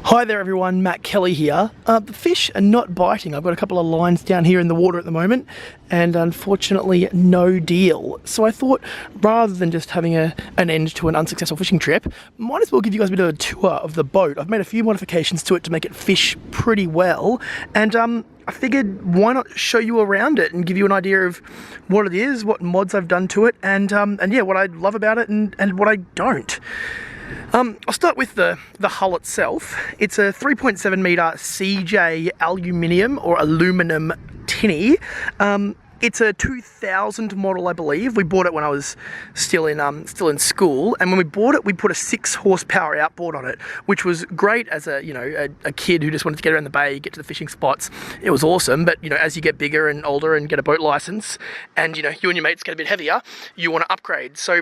Hi there everyone, Matt Kelly here. The fish are not biting. I've got a couple of lines down here in the water at the moment and unfortunately no deal. So I thought rather than just having an end to an unsuccessful fishing trip, might as well give you guys a bit of a tour of the boat. I've made a few modifications to it to make it fish pretty well, and I figured why not show you around it and give you an idea of what it is, what mods I've done to it, and yeah, what I love about it and what I don't. I'll start with the hull itself. It's a 3.7 metre CJ aluminium or aluminum tinny. It's a 2000 model, I believe. We bought it when I was still in school, and when we bought it, we put a 6 horsepower outboard on it, which was great as a kid who just wanted to get around the bay, get to the fishing spots. It was awesome, but as you get bigger and older and get a boat license, and you and your mates get a bit heavier, you want to upgrade. So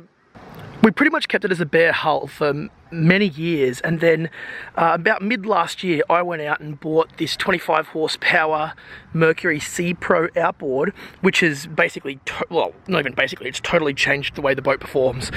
we pretty much kept it as a bare hull for many years, and then about mid last year I went out and bought this 25 horsepower Mercury Sea Pro outboard, which is basically, well, not even basically, it's totally changed the way the boat performs.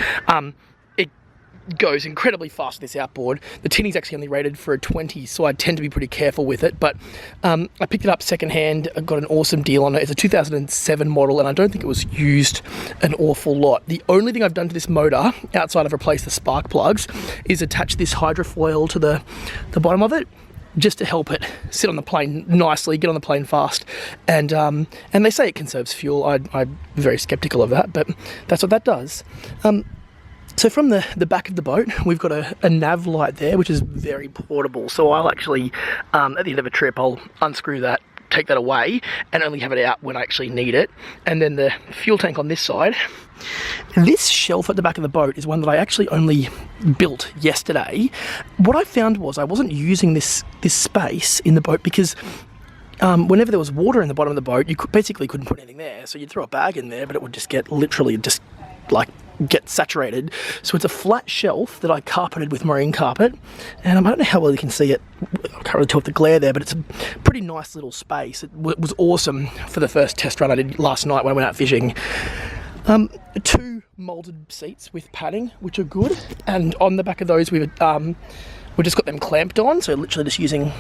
It goes incredibly fast with this outboard. The tinny's actually only rated for a 20, so I tend to be pretty careful with it, but I picked it up secondhand. I got an awesome deal on it. It's a 2007 model, and I don't think it was used an awful lot. The only thing I've done to this motor, outside of replace the spark plugs, is attach this hydrofoil to the bottom of it, just to help it sit on the plane nicely, get on the plane fast, and they say it conserves fuel. I'm very skeptical of that, but that's what that does. So from the back of the boat, we've got a nav light there, which is very portable. So I'll actually, at the end of a trip, I'll unscrew that, take that away, and only have it out when I actually need it. And then the fuel tank on this side. This shelf at the back of the boat is one that I actually only built yesterday. What I found was I wasn't using this space in the boat because whenever there was water in the bottom of the boat, you basically couldn't put anything there. So you'd throw a bag in there, but it would just get get saturated. So it's a flat shelf that I carpeted with marine carpet, and I don't know how well you can see it. I can't really tell with the glare there, but it's a pretty nice little space. It was awesome for the first test run I did last night when I went out fishing. 2 molded seats with padding, which are good, and on the back of those we just got them clamped on, so literally just using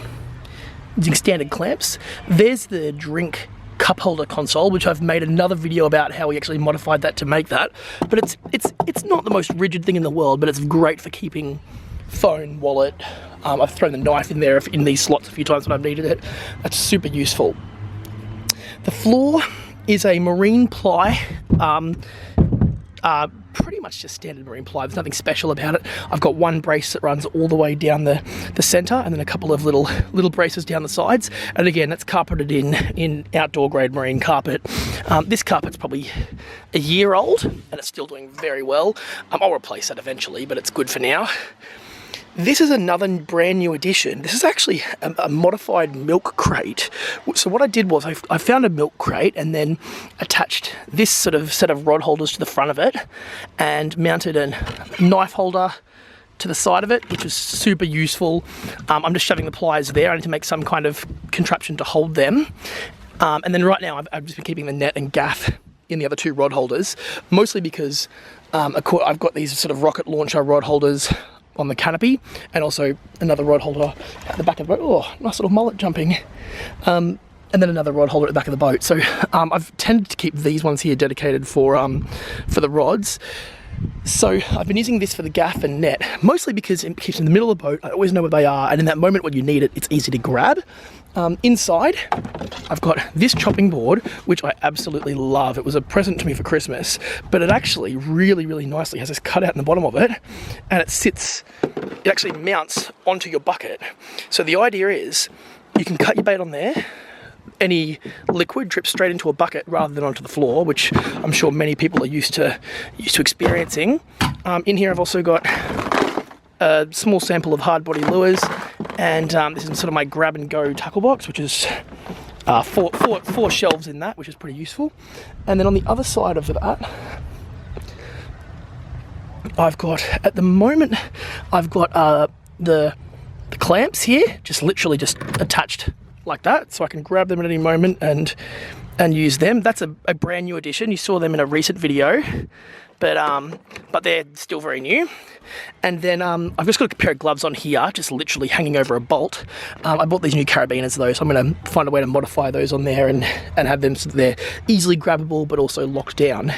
standard clamps. There's the drink cup holder console, which I've made another video about how we actually modified that to make that, but it's not the most rigid thing in the world, but it's great for keeping phone, wallet. I've thrown the knife in there in these slots a few times when I've needed it. That's super useful. The floor is a marine ply, pretty much just standard marine ply. There's nothing special about it. I've got one brace that runs all the way down the center, and then a couple of little braces down the sides, and again that's carpeted in outdoor grade marine carpet. This carpet's probably a year old and it's still doing very well. I'll replace that eventually, but it's good for now. This is another brand new addition. This is actually a modified milk crate. So what I did was I found a milk crate and then attached this sort of set of rod holders to the front of it and mounted a knife holder to the side of it, which is super useful. I'm just shoving the pliers there. I need to make some kind of contraption to hold them. And then right now I've just been keeping the net and gaff in the other 2 rod holders, mostly because I've got these sort of rocket launcher rod holders on the canopy, and also another rod holder at the back of the boat. Oh, nice little mullet jumping. And then another rod holder at the back of the boat. So I've tended to keep these ones here dedicated for the rods. So I've been using this for the gaff and net, mostly because it keeps in the middle of the boat. I always know where they are, and in that moment when you need it, it's easy to grab. Inside, I've got this chopping board, which I absolutely love. It was a present to me for Christmas, but it actually really, really nicely has this cutout in the bottom of it, and it actually mounts onto your bucket. So the idea is you can cut your bait on there. Any liquid drips straight into a bucket rather than onto the floor, which I'm sure many people are used to experiencing. In here I've also got a small sample of hard body lures, and this is sort of my grab and go tackle box, which is four shelves in that, which is pretty useful. And then on the other side of that, I've got, at the moment, I've got the clamps here, just literally just attached like that, so I can grab them at any moment and use them. That's a brand new addition. You saw them in a recent video, but they're still very new. And then I've just got a pair of gloves on here, just literally hanging over a bolt. I bought these new carabiners though, so I'm going to find a way to modify those on there and have them so that they're easily grabbable but also locked down.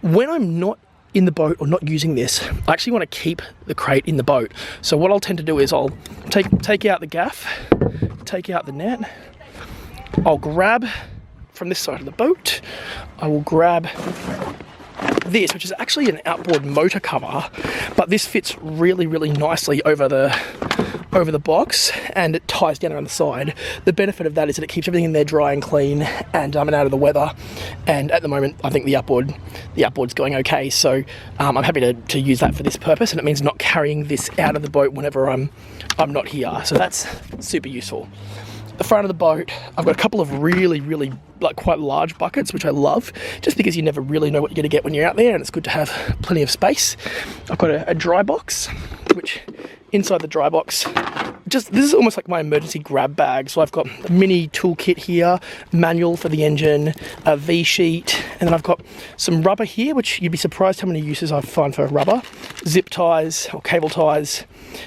When I'm not in the boat or not using this, I actually want to keep the crate in the boat. So what I'll tend to do is I'll take out the gaff, take out the net, I'll grab from this side of the boat, I will grab this, which is actually an outboard motor cover, but this fits really, really nicely over the box, and it ties down around the side. The benefit of that is that it keeps everything in there dry and clean and out of the weather. And at the moment, I think the outboard's going okay, so I'm happy to use that for this purpose, and it means not carrying this out of the boat whenever I'm not here. So that's super useful. The front of the boat, I've got a couple of really, really quite large buckets, which I love, just because you never really know what you're going to get when you're out there, and it's good to have plenty of space. I've got a dry box, which inside the dry box, this is almost like my emergency grab bag. So I've got a mini toolkit here, manual for the engine, a V-sheet, and then I've got some rubber here, which you'd be surprised how many uses I find for rubber, zip ties or cable ties,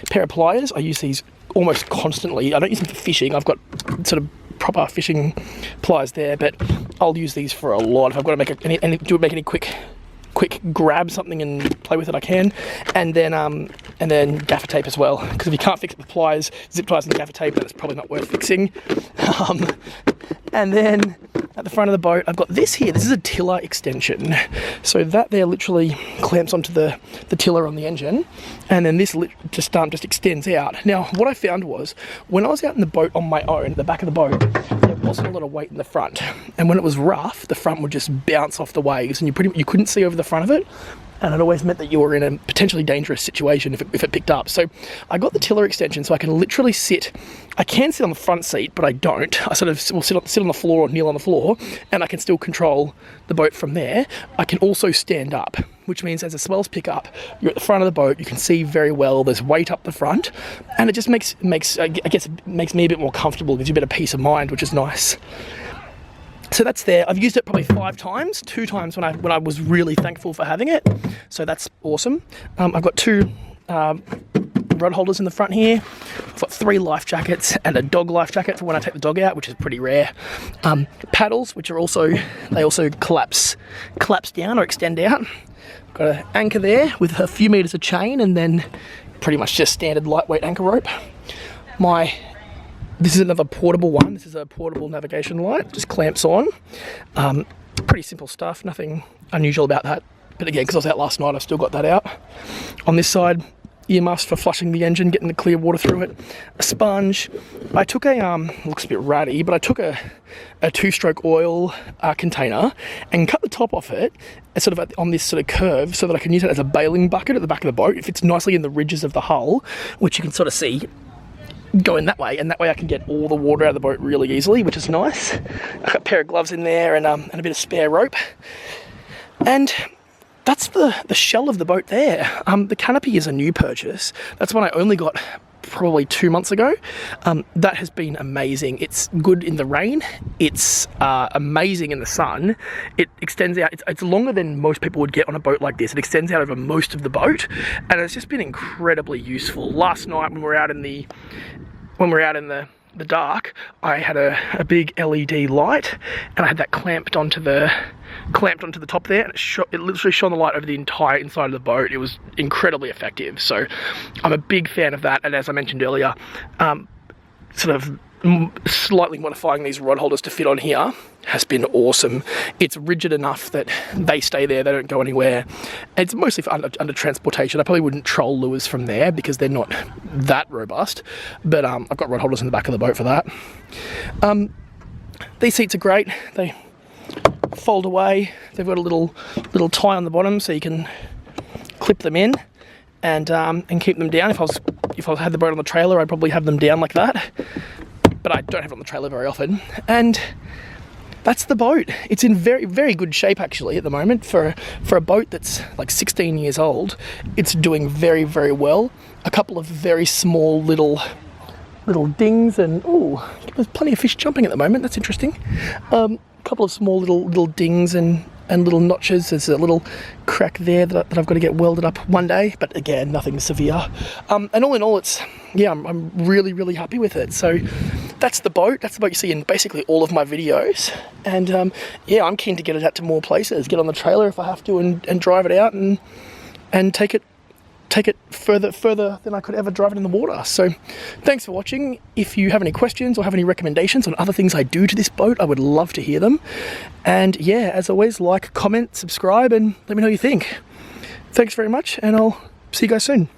pair of pliers. I use these almost constantly. I don't use them for fishing. I've got sort of proper fishing pliers there, but I'll use these for a lot. If I've got to make any quick grab something and play with it, I can. And then gaffer tape as well, because if you can't fix it with pliers, zip ties and gaffer tape, then it's probably not worth fixing. And then at the front of the boat, I've got this here. This is a tiller extension. So that there literally clamps onto the tiller on the engine, and then this just extends out. Now, what I found was, when I was out in the boat on my own, at the back of the boat, there wasn't a lot of weight in the front. And when it was rough, the front would just bounce off the waves, and you couldn't see over the front of it. And it always meant that you were in a potentially dangerous situation if it picked up. So I got the tiller extension so I can literally sit. I can sit on the front seat, but I don't. I sort of will sit on the floor or kneel on the floor, and I can still control the boat from there. I can also stand up, which means as the swells pick up, you're at the front of the boat, you can see very well, there's weight up the front, and it just makes me a bit more comfortable, gives you a bit of peace of mind, which is nice. So that's there. I've used it probably 5 times, 2 times when I was really thankful for having it. So that's awesome. I've got 2 rod holders in the front here. I've got 3 life jackets and a dog life jacket for when I take the dog out, which is pretty rare. Paddles, which are also collapse down or extend out. I've got an anchor there with a few meters of chain, and then pretty much just standard lightweight anchor rope. This is another portable one. This is a portable navigation light, just clamps on. Pretty simple stuff, nothing unusual about that. But again, because I was out last night, I've still got that out. On this side, earmuffs for flushing the engine, getting the clear water through it. A sponge. I took looks a bit ratty, but I took a 2-stroke oil container and cut the top off it, sort of on this sort of curve, so that I can use it as a bailing bucket at the back of the boat. It fits nicely in the ridges of the hull, which you can sort of see going that way, and that way I can get all the water out of the boat really easily, which is nice. I've got a pair of gloves in there and a bit of spare rope. And that's the shell of the boat there. The canopy is a new purchase. That's one I only got probably 2 months ago. That has been amazing. It's good in the rain. It's amazing in the sun. It extends out. It's longer than most people would get on a boat like this. It extends out over most of the boat, and it's just been incredibly useful. Last night when we were out in the dark, I had a big LED light, and I had that clamped onto the top there, and it literally shone the light over the entire inside of the boat. It was incredibly effective. So I'm a big fan of that, and as I mentioned earlier, sort of slightly modifying these rod holders to fit on here has been awesome. It's rigid enough that they stay there, they don't go anywhere. It's mostly for under transportation. I probably wouldn't troll lures from there because they're not that robust, but I've got rod holders in the back of the boat for that. These seats are great. They fold away. They've got a little tie on the bottom so you can clip them in and keep them down. If I had the boat on the trailer, I'd probably have them down like that, but I don't have it on the trailer very often. And that's the boat. It's in very, very good shape actually at the moment for a boat that's like 16 years old. It's doing very, very well. A couple of very small little little dings, and oh, there's plenty of fish jumping at the moment. That's interesting. A couple of small little dings and little notches. There's a little crack there that I've got to get welded up one day, but again, nothing severe. And all in all, I'm really happy with it. So that's the boat you see in basically all of my videos. And yeah, I'm keen to get it out to more places, get on the trailer if I have to, and drive it out and take it further than I could ever drive it in the water. So thanks for watching. If you have any questions or have any recommendations on other things I do to this boat, I would love to hear them. And yeah, as always, like, comment, subscribe, and let me know what you think. Thanks very much, and I'll see you guys soon.